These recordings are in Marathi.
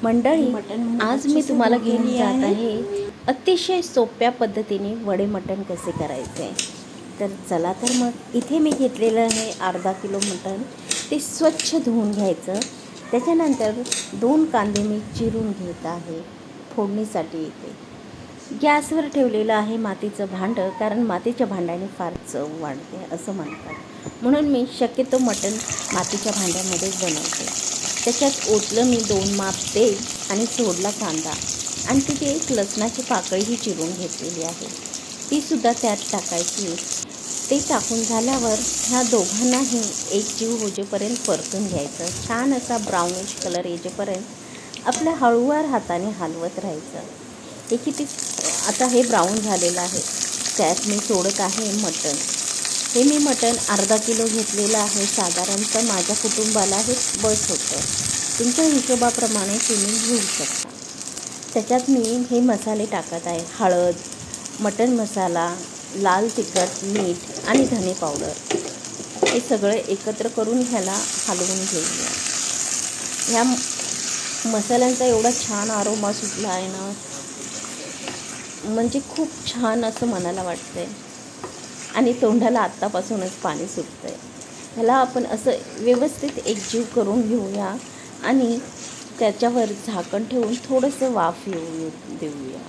मंडळी, आज मी तुम्हाला घेऊन गेली जात आहे अतिशय सोप्या पद्धतीने वडे मटण कसे करायचे. तर चला तर मग इथे मी घेतलेलं आहे अर्धा किलो मटण. ते स्वच्छ धुवून घ्यायचं. त्याच्यानंतर 2 कांदे मी चिरून घेत आहे फोडणीसाठी. इथे गॅसवर ठेवलेलं आहे मातीचं भांडं, कारण मातीच्या भांड्याने फार चव वाढते असं म्हणतात. म्हणून मी शक्यतो मटण मातीच्या भांड्यामध्येच बनवते. त्याच्यात ओतलं मी 2 माप तेल आणि सोडला कांदा, आणि तिथे एक लसणाची पाकळीही चिरून घेतलेली आहे, तीसुद्धा त्यात टाकायची. ते टाकून झाल्यावर ह्या दोघांनाही एकजीव होजेपर्यंत परतून घ्यायचं. छान असा ब्राउनिश कलर येजेपर्यंत आपल्या हळूवार हाताने हलवत राहायचं. हे किती आता हे ब्राऊन झालेलं आहे. त्यात मी सोडत आहे मटण. हे मी मटण अर्धा किलो घेतलेलं आहे. साधारणतः माझ्या कुटुंबाला हे बस होतं. तुमच्या हिशोबाप्रमाणे तुम्ही घेऊ शकता. त्याच्यात मी हे मसाले टाकत आहे. हळद, मटण मसाला, लाल तिखट, मीठ आणि धने पावडर. हे सगळं एकत्र करून ह्याला हलवून घेऊया. ह्या मसाल्यांचा एवढा छान अरोमा सुटला आहे ना, म्हणजे खूप छान असं मनाला वाटतंय आणि तोंडाला आत्तापासूनच पाणी सुटतंय. ह्याला आपण असं व्यवस्थित एकजीव करून घेऊया आणि त्याच्यावर झाकण ठेवून थोडंसं वाफ येऊ देऊया.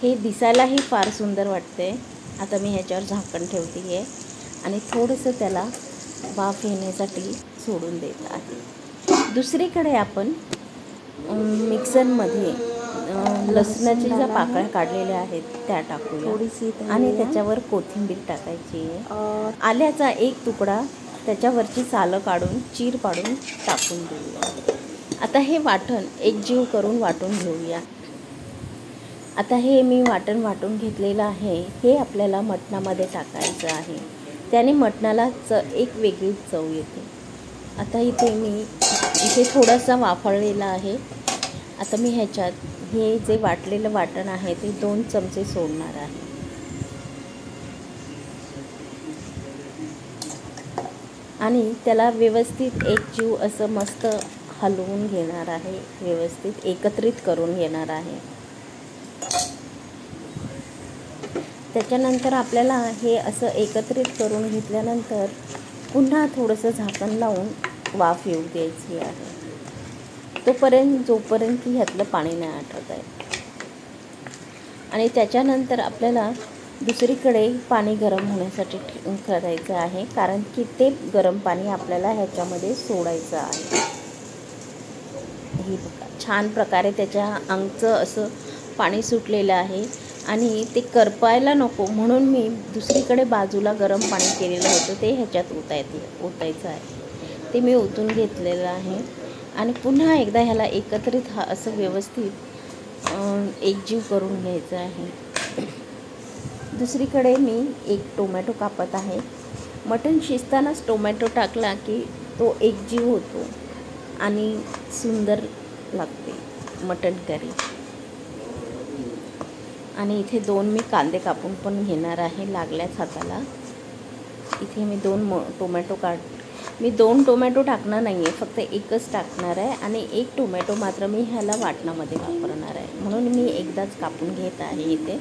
हे दिसायलाही फार सुंदर वाटते. आता मी ह्याच्यावर झाकण ठेवते आहे आणि थोडंसं त्याला वाफ येण्यासाठी सोडून देत आहे. दुसरीकडे आपण मिक्सरमध्ये लसणाच्या ज्या पाकळ्या काढलेल्या आहेत त्या टाकूया थोडीशी, आणि त्याच्यावर कोथिंबीर टाकायची आहे. आल्याचा एक तुकडा त्याच्यावरची सालं काढून चीर पाडून टाकून देऊया. आता हे वाटण एकजीव करून वाटून घेऊया. आता हे मी वाटून घेतलेलं आहे. हे आपल्याला मटणामध्ये टाकायचं आहे. त्याने मटणाला एक वेगळी चव येते. आता इथे थोडासा वाफळलेला आहे. आता मी ह्याच्यात हे जे वाटलेलं वाटण आहे ते 2 चमचे सोडणार आहे. आणि त्याला व्यवस्थित एकजीव असं मस्त हलवून घेणार आहे. व्यवस्थित एकत्रित करून घेणार आहे. त्याच्यानंतर आपल्याला हे असं एकत्रित करून घेतल्यानंतर पुन्हा थोडंसं झाकण लावून वाफ येऊ द्यायची आहे, जोपर्यंत की ह्यातलं पाणी नाही आटत आहे. आणि त्याच्यानंतर आपल्याला दुसरीकडे पाणी गरम होण्यासाठी करायचं आहे, कारण की ते गरम पाणी आपल्याला ह्याच्यामध्ये सोडायचं आहे. ही छान प्रकारे त्याच्या अंगचं असं पाणी सुटलेलं आहे आणि ते करपायला नको म्हणून मी दुसरीकडे बाजूला गरम पाणी केलेलं होतं ते ह्याच्यात ओतायचं आहे. ते मी ओतून घेतलेलं आहे आणि पुन्हा एकदा ह्याला एकत्रित असं व्यवस्थित एकजीव करून घ्यायचं आहे. दुसरीकडे मी एक टोमॅटो कापत आहे. मटण शिजतानाच टोमॅटो टाकला की तो एकजीव होतो आणि सुंदर लागते मटण करी. आणि इथे 2 मी कांदे कापून पण घेणार आहे लागल्याच हाताला. इथे मी 2 टोमॅटो टाकणार नाही आहे, फक्त एकच टाकणार आहे. आणि 1 टोमॅटो मात्र मी ह्याला वाटणामध्ये वापरणार आहे, म्हणून मी एकदाच कापून घेत आहे इथे.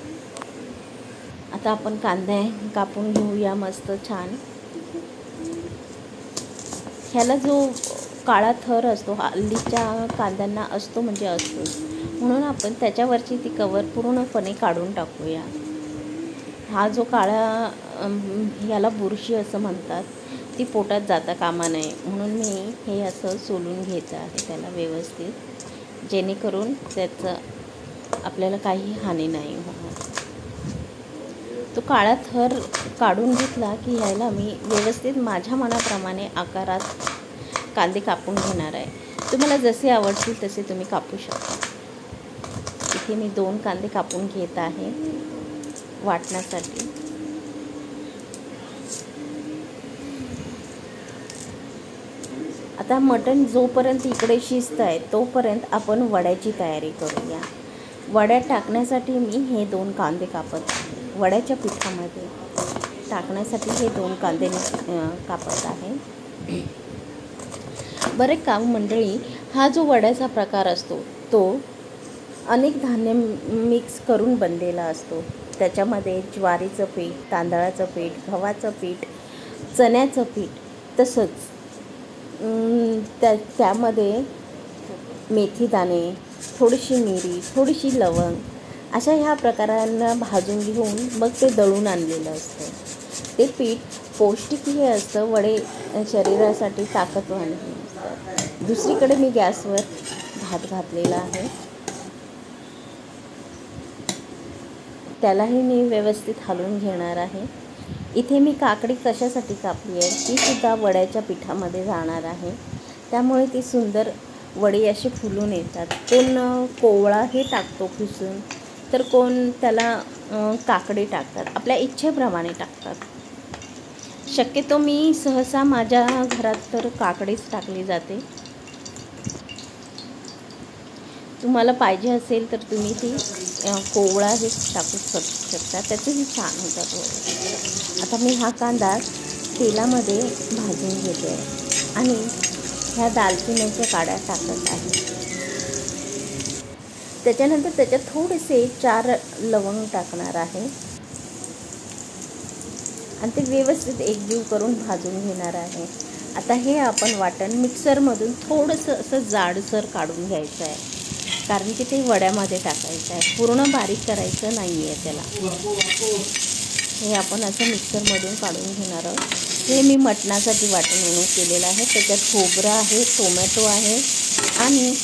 आता आपण कांदे कापून घेऊया मस्त छान. ह्याला जो काळा थर असतो हल्लीच्या कांद्यांना असतो, म्हणजे असतो, म्हणून आपण त्याच्यावरची ती कवर पूर्णपणे काढून टाकूया. हा जो काळा ह्याला बुरशी असं म्हणतात, ती पोटात जाता कामा नये म्हणून मी हे असं सोलून घेत आहे त्याला व्यवस्थित, जेणेकरून त्याचं आपल्याला काही हानी नाही होणार. तो काळा थर काढून घेतला की ह्याला मी व्यवस्थित माझ्या मनाप्रमाणे आकारात कांदे कापून घेणार आहे. तुम्हाला जसे आवडतील तसे तुम्ही कापू शकता. इथे मी 2 कांदे कापून घेत आहे वाटण्यासाठी. आता मटण जोपर्यंत इकडे शिजतं आहे तोपर्यंत आपण वड्याची तयारी करूया. वड्या टाकण्यासाठी मी हे 2 कांदे कापत आहे. वड्याच्या पिठामध्ये टाकण्यासाठी हे 2 कांदे कापत आहे. बरे का मंडळी, हा जो वड्याचा प्रकार असतो तो अनेक धान्य मिक्स करून बनलेला असतो. त्याच्यामध्ये ज्वारीचं पीठ, तांदळाचं पीठ, गव्हाचं पीठ, चण्याचं पीठ, तसंच त्यामध्ये मेथीदाणे, थोडीशी मिरी, थोडीशी लवंग अशा ह्या प्रकारांना भाजून घेऊन मग ते दळून आणलेलं असतं. ते पीठ पौष्टिकही असतं, वडे शरीरासाठी ताकदवान असतं. दुसरीकडे मी गॅसवर भात घातलेला आहे. त्यालाही मी व्यवस्थित हलवून घेणार आहे. इथे मी काकडी कशासाठी कापली आहे, ती सुद्धा वड्याच्या पिठामध्ये जाणार आहे. त्यामुळे ती सुंदर वडी अशी फुलून येतात. कोण कोवळाही टाकतो किसून, तर कोण त्याला काकडी टाकतात, आपल्या इच्छेप्रमाणे टाकतात. शक्यतो मी सहसा माझ्या घरात तर काकडीच टाकली जाते. तुम्हाला पाहिजे असेल तर तुम्ही ती कोवळाही टाकू शकता, त्याचेही छान होतात वडे. आता मी हा कांदा तेलामध्ये भाजून घेते आहे आणि ह्या दालचिन्याच्या काड्या टाकत आहे. त्याच्यानंतर त्याच्यात थोडेसे 4 लवंग टाकणार आहे आणि ते व्यवस्थित एकजीव करून भाजून घेणार आहे. आता हे आपण वाटण मिक्सरमधून थोडंसं असं जाडसर काढून घ्यायचं आहे, कारण की ते वड्यामध्ये टाकायचं आहे. पूर्ण बारीक करायचं नाही आहे त्याला. हे आपण असं मिक्सरमधून काढून घेणार आहोत. हे मी मटणासाठी वाटण म्हणून केलेलं आहे. त्याच्यात खोबरं आहे, टोमॅटो आहे आणि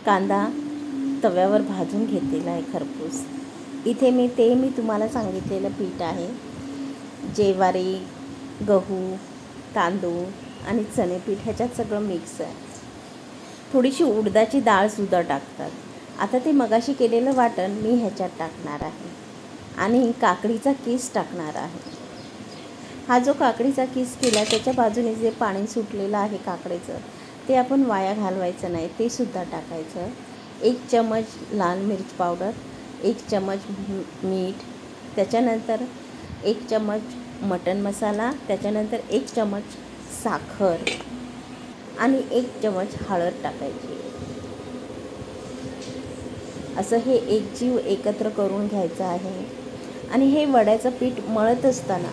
कांदा तव्यावर भाजून घेतलेला आहे खरपूस. इथे मी तुम्हाला सांगितलेलं पीठ आहे. ज्वारी, गहू, तांदूळ आणि चणेपीठ ह्याच्यात सगळं मिक्स आहे. थोडीशी उडदाची डाळसुद्धा टाकतात. आता ते मगाशी केलेलं वाटण मी ह्याच्यात टाकणार आहे आणि काकडीचा किस टाकणार आहे. हा जो काकडीचा किस केला त्याच्या बाजूने जे पाणी सुटलेलं आहे काकडीचं, ते आपण वाया घालवायचं नाही, ते सुद्धा टाकायचं. 1 चमच लाल मिरच पावडर, 1 चमच मीठ, त्याच्यानंतर 1 चमच मटण मसाला, त्याच्यानंतर 1 चमच साखर आणि 1 चमच हळद टाकायची. असं हे एकजीव एकत्र करून घ्यायचं आहे. आणि हे वड्याचं पीठ मळत असताना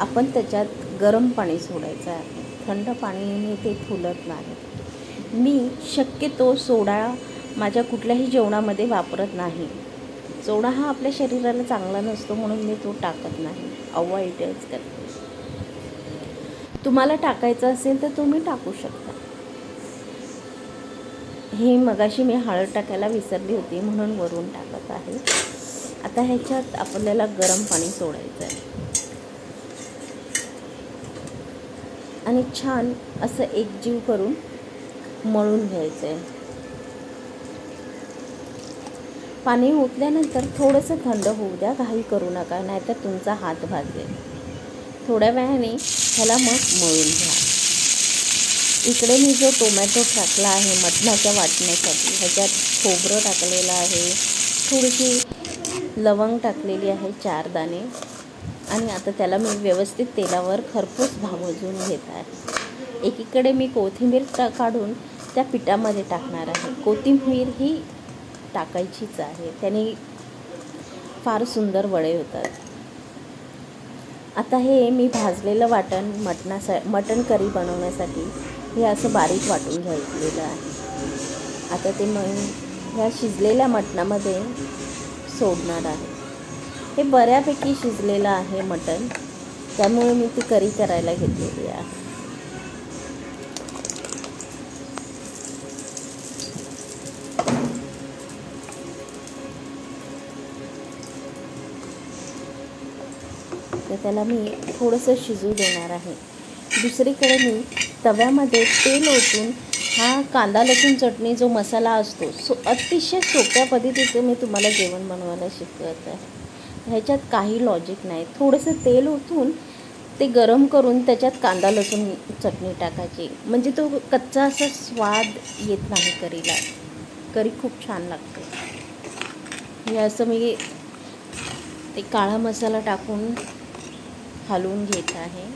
आपण त्याच्यात गरम पाणी सोडायचं आहे. थंड पाणीने ते फुलत नाही. मी शक्यतो सोडा माझ्या कुठल्याही जेवणामध्ये वापरत नाही. सोडा हा आपल्या शरीराला चांगला नसतो म्हणून मी तो टाकत नाही, अवॉइडच करते. तुम्हाला टाकायचं असेल तर तुम्ही टाकू शकता. हे मगाशी मी हळद टाकायला विसरली होती म्हणून वरून टाकत आहे. आता ह्याच्यात आपल्याला गरम पाणी सोडायचं आहे आणि छान असं एकजीव करून मळून घ्यायचं आहे. पाणी ओतल्यानंतर थोडंसं थंड होऊ द्या, घाई करू नका, नाहीतर तुमचा हात भाजेल. थोड्या वेळाने ह्याला मग मळून घ्या. इकडे मी जो टोमॅटो टाकला आहे मटणाच्या वाटण्यासाठी, ह्याच्यात खोबरं टाकलेलं आहे, थोडीशी लवंग टाकलेली आहे 4 दाणे आणि आता त्याला मी व्यवस्थित तेलावर खरपूस भाजून घेत आहे. एकीकडे मी कोथिंबीर काढून त्या पिठामध्ये टाकणार आहे. कोथिंबीर ही टाकायचीच आहे, त्याने फार सुंदर वडे होतात. आता हे मी भाजलेलं वाटण मटण करी बनवण्यासाठी हे असं बारीक वाटून घेतलेलं आहे. आता ते ह्या शिजलेल्या मटणामध्ये सोडणार आहे. हे बऱ्यापैकी शिजलेलं आहे मटण, त्यामुळे मी ती करी करायला घेतलेली आहे. तर त्याला मी थोडंसं शिजू देणार आहे. दुसरीकडे मी तव्यामध्ये तेल ओतून हा कांदा लसूण चटणी जो मसाला असतो अतिशय सोप्या पद्धतीचे मी तुम्हाला जेवण बनवायला शिकवत आहे. ह्याच्यात काही लॉजिक नाही. थोडंसं तेल ओतून ते गरम करून त्याच्यात कांदा लसूण चटणी टाकायची, म्हणजे तो कच्चा असा स्वाद येत नाही करीला. करी खूप छान लागते. हे असं मी ते काळा मसाला टाकून हलवून घेत आहे.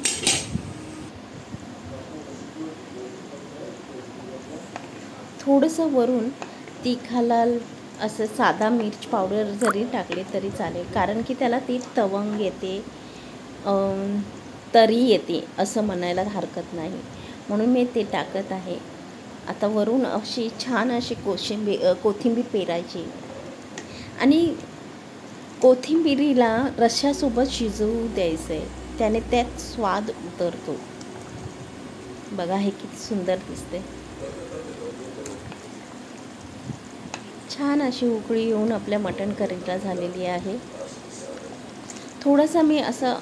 थोडंसं वरून तिखाला असं साधा मिर्च पावडर जरी टाकले तरी चालेल, कारण की त्याला ती तवंग येते, तरी येते असं म्हणायला हरकत नाही, म्हणून मी ते टाकत आहे. आता वरून अशी छान अशी कोथिंबीर पेरायची आणि कोथिंबिरीला रश्श्यासोबत शिजवू द्यायचं आहे, त्याने त्यात स्वाद उतरतो. बघा हे किती सुंदर दिसते. छान अशी उकळी येऊन आपल्या मटण करीला झालेली आहे. थोडंसं मी असं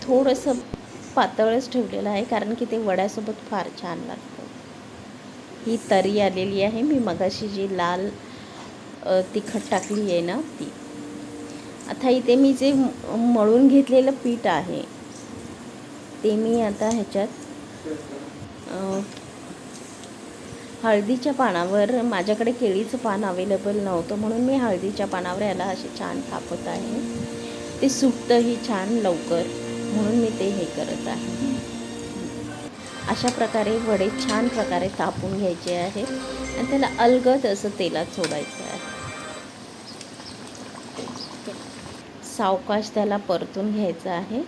थोडंसं पातळच ठेवलेलं आहे, कारण की ते वड्यासोबत फार छान लागतं. ही तरी आलेली आहे. मी मगाशी जी लाल तिखट टाकली आहे ना ती. आता इथे मी जे मळून घेतलेलं पीठ आहे ते मी आता ह्याच्यात हळदीच्या पानावर, माझ्याकडे केळीचं पान अवेलेबल नव्हतं म्हणून मी हळदीच्या पानावर याला असे छान थापत आहे. ते सुटतंही छान लवकर, म्हणून मी ते हे करत आहे. अशा प्रकारे वडे छान प्रकारे तापून घ्यायचे आहेत आणि त्याला अलगद असं तेलात सोडायचं आहे. सावकाश त्याला परतून घ्यायचं आहे.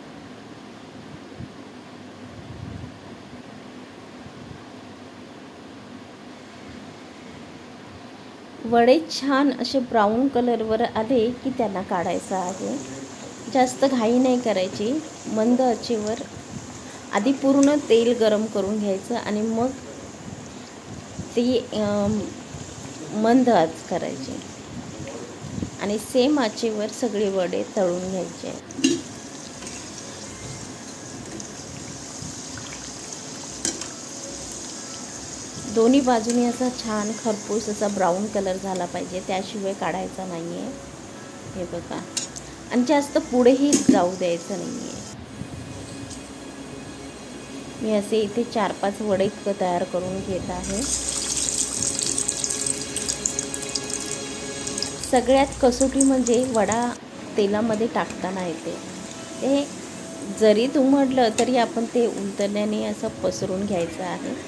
वडे छान असे ब्राऊन कलरवर आले की त्यांना काढायचं आहे. जास्त घाई नाही करायची, मंद आचेवर आधी पूर्ण तेल गरम करून घ्यायचं आणि मग ती मंद आच करायची आणि सेम आचेवर सगळे वडे तळून घ्यायचे. दोन्ही बाजूनी असा छान खरपूस असा ब्राऊन कलर झाला पाहिजे, त्याशिवाय काढायचा नाही आहे. हे बघा, आणि जास्त पुढेही जाऊ द्यायचं नाही आहे. मी असे इथे 4-5 वडे तयार करून घेत आहे. सगळ्यात कसोटी म्हणजे वडा तेलामध्ये टाकताना येते. ते जरी दुमडलं तरी आपण ते उलटण्याने असं पसरून घ्यायचं आहे.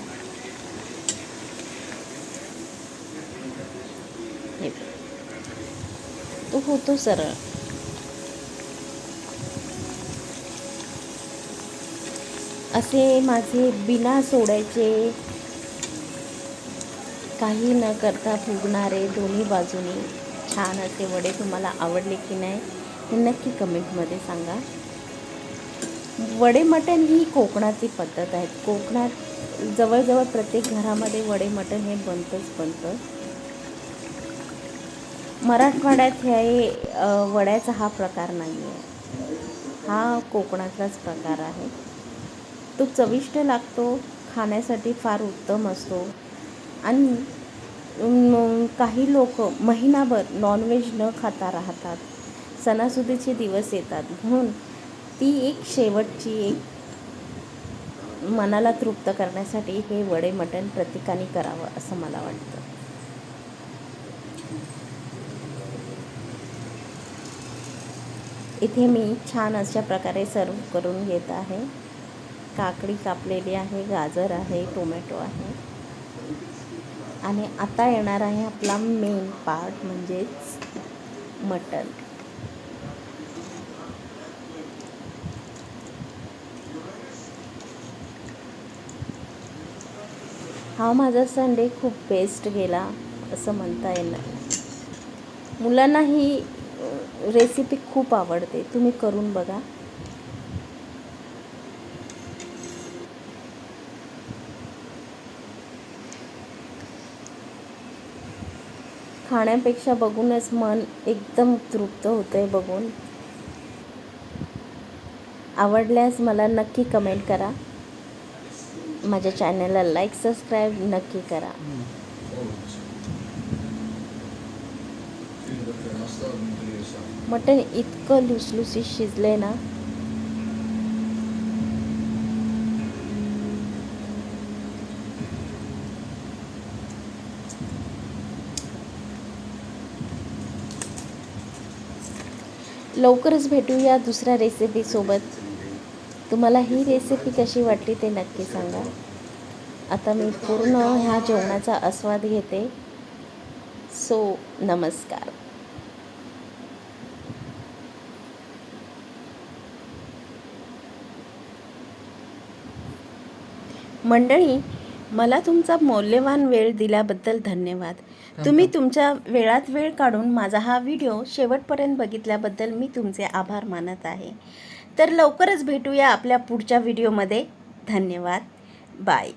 तो होतो सरळ. असे माझे बिना सोडायचे, काही न करता फुगणारे दोन्ही बाजूनी छान असे वडे तुम्हाला आवडले की नाही हे नक्की कमेंटमध्ये सांगा. वडे मटण ही कोकणाची पद्धत आहे. कोकणात जवळजवळ प्रत्येक घरामध्ये वडे मटण हे बनतं. मराठवाड्यात हे वड्याचा हा प्रकार नाही आहे, हा कोकणातलाच प्रकार आहे. तो चविष्ट लागतो, खाण्यासाठी फार उत्तम असतो आणि काही लोक महिनाभर नॉनव्हेज न खाता राहतात. सणासुदीचे दिवस येतात म्हणून ती एक शेवटची एक मनाला तृप्त करण्यासाठी हे वडे मटण प्रत्येकाने करावं असं मला वाटतं. इथे मी छान अशा प्रकारे सर्व करून घेत आहे. काकडी कापलेली आहे, गाजर आहे, टोमॅटो आहे आणि आता येणार आहे आपला मेन पार्ट म्हणजेच मटण. हा माझा संडे खूप बेस्ट गेला असं म्हणता येणार. मुलांना ही रेसिपी खूप आवडते, तुम्ही करून बघा. खाण्यापेक्षा बघूनच मन एकदम तृप्त होतंय बघून. आवडल्यास मला नक्की कमेंट करा. माझ्या चॅनलला लाईक सबस्क्राईब नक्की करा. मटण इतकं लुसलुसीत शिजलंय ना, लवकरच भेटूया दुसऱ्या रेसिपीसोबत. तुम्हाला ही रेसिपी कशी वाटली ते नक्की सांगा. आता मी पूर्ण ह्या जेवणाचा आस्वाद घेते. सो नमस्कार. मंडळी, मला तुमचा मौल्यवान वेळ दिल्याबद्दल धन्यवाद. तुम्ही तुमच्या वेळात वेळ काढून माझा हा व्हिडिओ शेवटपर्यंत बघितल्याबद्दल मी तुमचे आभार मानत आहे. तर लवकरच भेटूया आपल्या पुढच्या व्हिडिओमध्ये. धन्यवाद. बाय.